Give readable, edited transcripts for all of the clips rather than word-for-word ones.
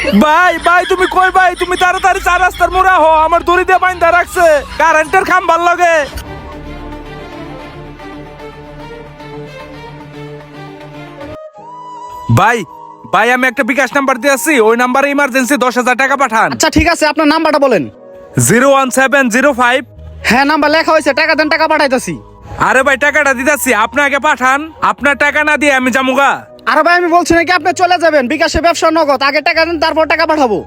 ভাই ভাই তুমি কই ভাই, তুমি তাড়াতাড়ি চার রাস্তার মোড়া হো, আমার দড়ি দিয়ে বাইন্ধা রাখছে কারেন্টের খাম্বার লগে। ভাই ভাই আমি একটা বিকাশ নাম্বার দিয়েছি, ওই নাম্বারে ইমার্জেন্সি 10,000 টাকা পাঠান। আচ্ছা ঠিক আছে, আপনার নাম্বারটা বলেন। 01705। হ্যাঁ নাম্বার লেখা হয়েছে, টাকা দেন, টাকা পাঠাইতেছি। আরে ভাই টাকাটা দিতেছি, আপনি আগে পাঠান, আপনার টাকা না দিয়ে আমি যামুগা। আরে ভাই আমি বলছি নাকি আপনি চলে যাবেন, বিকাশে ব্যবসা নগদ, আগে টাকা দেন তারপর টাকা পাঠাবো।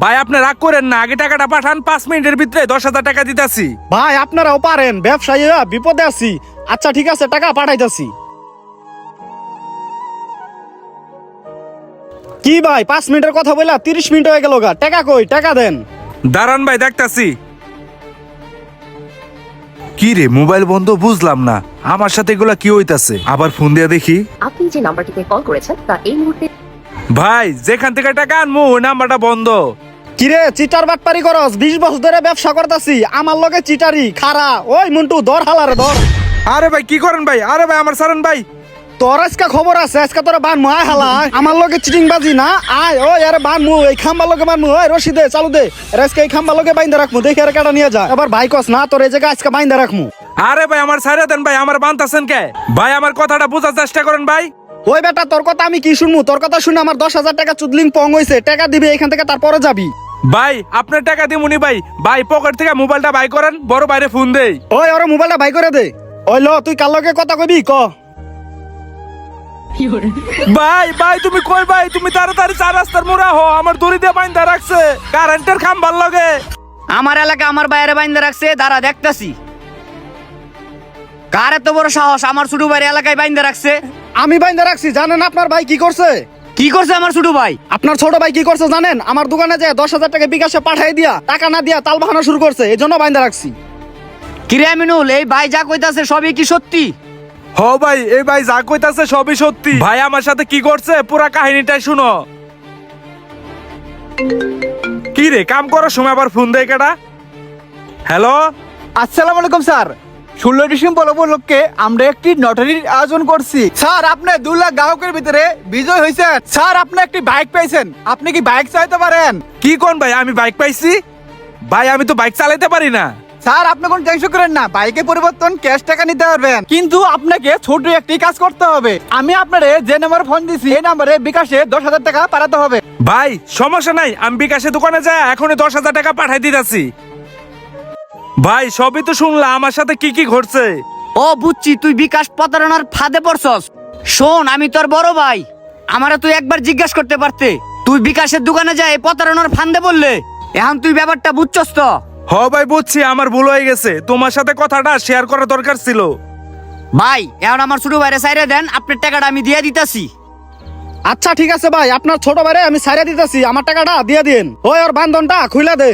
ভাই আপনি রাগ করেন না, আগে টাকাটা পাঠান, 5 মিনিটের ভিতরে 10,000 টাকা দিতেছি। ভাই আপনারাও পারেন, ব্যবসায়ী বিপদে আছি। আচ্ছা ঠিক আছে, টাকা পাঠাইতেছি। কি ভাই 5 মিনিটের কথা বললা 30 মিনিট হয়ে গেল গা, টাকা কই, টাকা দেন। দাঁড়ান ভাই দেখতাছি। কি রে মোবাইল বন্ধ, বুঝলাম না আমার সাথে এগুলা কি হইতাছে। আবার ফোন দিয়ে দেখি। আপনি যে নাম্বারটিতে কল করেছেন তা এই মুহূর্তে ভাই যেখান থেকে টাকা আনমু ওই নাম্বারটা বন্ধ। কিরে চিটার বাটপারি করস, 20 বছর ধরে ব্যবসা করতাছি, আমার লগে চিটারি খারা। ওই মন্টু ধর হালারে ধর। আরে ভাই কি করেন ভাই, আরে ভাই আমার সারেন ভাই। তোর আজকে খবর আছে, আজকে তোরা বান আয় হালা, আমার লগে চিটিং বাজি না আয়। ওই আরে বানমু, এই খাম্বার লগে বানমু, ওই রশি দে চালু দে, আজকে এই খাম্বার লগে বাইন্দা রাখমু, দেখে আর কাটা নিয়ে যা। আবার ভাই কস না তোর এই জায়গা আজকে বাইন্দা রাখমু। আরে ভাই আমার সারে দেন ভাই, আমার বানতাছেন কে ভাই, আমার কথাটা বোঝার চেষ্টা করেন ভাই। ওই বেটা তোর কথা আমি কি শুনমু, তোর কথা শুনে আমার 10,000 টাকা চুদলিং পং হইছে, টাকা দিবি এখান থেকে তারপরে যাবি। ভাই আপনার টাকা দিমুনি ভাই, ভাই পকেট থেকে মোবাইলটা বাই করেন, বড় বাইরে ফোন দেই। ওই ওর মোবাইলটা বাই করে দে। ওই ল তুই কার লগে কথা কইবি ক। ভাই ভাই তুমি কই ভাই, তুমি তাড়াতাড়ি চার রাস্তার মোড়া হো, আমার দড়ি দিয়ে বাইন্ধা রাখছে কারেন্টের খাম্বার লগে। আমার এলাকা আমার বাইরে বাইন্দা রাখছে, দাঁড়া দেখতাছি। কার এত বড় সাহস আমার ছোট ভাই এলাকায় বাইন্দা রাখছে? আমি বাইন্দা রাখছি, জানেন আপনার ভাই কি করছে? কি করছে আমার ছোট ভাই? আপনার ছোট ভাই কি করছে জানেন? আমার দোকানে যে 10,000 টাকা বিকাশে পাঠাই দিয়া টাকা না দিয়া তাল বাহানো শুরু করছে, এই জন্য বাইন্দা রাখছি। কিরে আমিনুল, এই ভাই যা কইতাছে সবই কি সত্যি? হ ভাই এই ভাই যা কইতাছে সবই সত্যি। ভাই আমার সাথে কি করছে পুরা কাহিনীটাই শুনো। কি রে কাম করার সময় আবার ফোন দেয় কেডা? হ্যালো আসসালামু আলাইকুম স্যার। 16 ডিসেম্বর উপলক্ষে আমরা একটি নটারির আয়োজন করছি স্যার। আপনি 2 লাখ গ্রাহকের ভিতরে বিজয় হয়েছেন স্যার। আপনি একটি বাইক পাইছেন, আপনি কি বাইক চালাতে পারেন? কি কোন ভাই, আমি বাইক পাইছি? ভাই আমি তো বাইক চালাতে পারি না। স্যার আপনি কোনো টেনশন করেন না, বাইকের পরিবর্তন ক্যাশ টাকা নিতে পারবেন, কিন্তু আপনাকে ছোট একটি কাজ করতে হবে। আমি আপনারে যে নাম্বারে ফোন দিছি এই নাম্বারে বিকাশে 10,000 টাকা পাঠাতে হবে। ভাই সমস্যা নাই, আমি বিকাশে দোকানে যাই এখনই 10,000 টাকা পাঠাই দিতেছি। ভাই সবই তো শুনলাম, আমার সাথে কি কি ঘটছে। ও বুঝছি, তুই বিকাশ প্রতারণার ফাঁদে পড়ছস। শোন আমি তোর বড় ভাই, আমারে তুই একবার জিজ্ঞাসা করতে পারতে। তুই বিকাশের দোকানে যায় প্রতারণার ফাঁদে বললে, এখন তুই ব্যাপারটা বুঝছস তো? হ ভাই বুঝছি, আমার ভুল হয়ে গেছে, তোমার সাথে কথাটা শেয়ার করা দরকার ছিল। ভাই এখন আমার ছোট ভাইরে সাইরে দেন, আপনার টাকাটা আমি দিয়ে দিতাছি। আচ্ছা ঠিক আছে ভাই, আপনার ছোট ভাইরে আমি ছাইরা দিতেছি, আমার টাকাটা দিয়ে দিন। ওই ওর বান্ধনটা খুইলা দে।